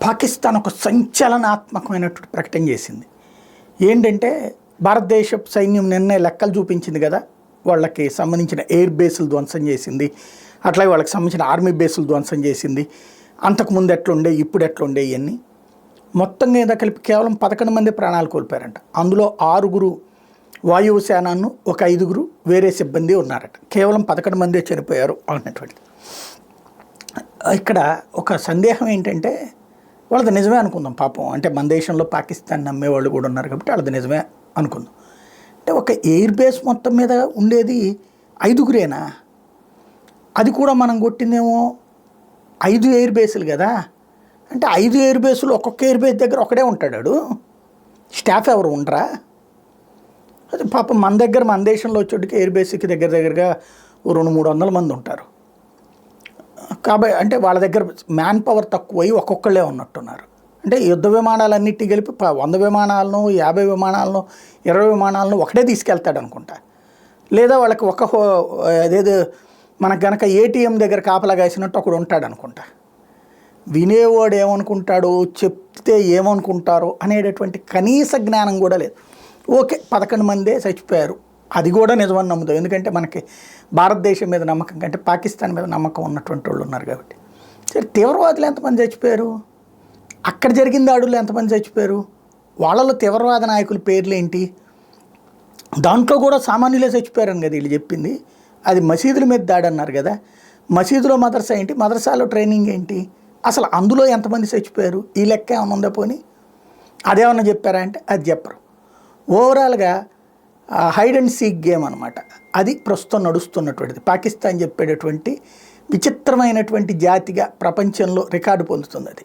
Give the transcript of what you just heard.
పాకిస్తాన్ ఒక సంచలనాత్మకమైనటువంటి ప్రకటన చేసింది. ఏంటంటే భారతదేశ సైన్యం నిన్నే లెక్కలు చూపించింది కదా, వాళ్ళకి సంబంధించిన ఎయిర్ బేసులు ధ్వంసం చేసింది, అట్లాగే వాళ్ళకి సంబంధించిన ఆర్మీ బేసులు ధ్వంసం చేసింది. అంతకుముందు ఎట్లుండే ఇప్పుడు ఎట్లుండే ఇవన్నీ మొత్తంగా ఏదో కలిపి కేవలం 11 మంది ప్రాణాలు కోల్పోయారంట. అందులో 6 వాయువు సేనను, ఒక 5 వేరే సిబ్బంది ఉన్నారట. కేవలం 11 మందే చనిపోయారు అన్నటువంటిది. ఇక్కడ ఒక సందేహం ఏంటంటే వాళ్ళది నిజమే అనుకుందాం పాపం, అంటే మన దేశంలో పాకిస్తాన్ నమ్మేవాళ్ళు కూడా ఉన్నారు కాబట్టి వాళ్ళది నిజమే అనుకుందాం. అంటే ఒక ఎయిర్ బేస్ మొత్తం మీద ఉండేది 5 అది కూడా మనం కొట్టిందేమో 5 ఎయిర్ బేసులు కదా. అంటే 5 ఎయిర్ బేసులు ఒక్కొక్క ఎయిర్ బేస్ దగ్గర ఒకడే ఉంటాడు, స్టాఫ్ ఎవరు ఉండరా? అది పాపం మన దేశంలో వచ్చేటికి ఎయిర్ బేస్కి దగ్గరగా 200-300 మంది ఉంటారు కాబట్టి, అంటే వాళ్ళ దగ్గర మ్యాన్ పవర్ తక్కువై ఒక్కొక్కళ్ళే ఉన్నట్టున్నారు. అంటే యుద్ధ విమానాలన్నిటి కలిపి 100 విమానాలను, 50 విమానాలను, 20 విమానాలను ఒకటే తీసుకెళ్తాడు అనుకుంటా. లేదా వాళ్ళకి అదేదో మనకు గనక ఏటీఎం దగ్గర కాపలా కాసినట్టు ఒకడు ఉంటాడు అనుకుంటా. వినేవాడు ఏమనుకుంటాడో, చెప్తే ఏమనుకుంటారో అనేటటువంటి కనీస జ్ఞానం కూడా లేదు. ఓకే, 11 మందే చచ్చిపోయారు, అది కూడా నిజమని నమ్ముతాం. ఎందుకంటే మనకి భారతదేశం మీద నమ్మకం కంటే పాకిస్తాన్ మీద నమ్మకం ఉన్నటువంటి వాళ్ళు ఉన్నారు కాబట్టి. సరే, తీవ్రవాదులు ఎంతమంది చచ్చిపోయారు, అక్కడ జరిగిన దాడుల్లో ఎంతమంది చచ్చిపోయారు, వాళ్ళలో తీవ్రవాద నాయకుల పేర్లు ఏంటి, దాంట్లో కూడా సామాన్యులే చచ్చిపోయారని కదా వీళ్ళు చెప్పింది. అది మసీదుల మీద దాడి అన్నారు కదా, మసీదులో మదర్సా ఏంటి, మదర్సాలో ట్రైనింగ్ ఏంటి, అసలు అందులో ఎంతమంది చచ్చిపోయారు, ఈ లెక్క ఏమైనా ఉందా పోనీ? అదేమన్నా చెప్పారా అంటే అది చెప్పరు. ఓవరాల్గా హైడ్ అండ్ సీక్ గేమ్ అనమాట, అది ప్రస్తుతం నడుస్తున్నటువంటిది. పాకిస్తాన్ చెప్పేటటువంటి విచిత్రమైనటువంటి జాతిగా ప్రపంచంలో రికార్డు పొందుతుంది అది.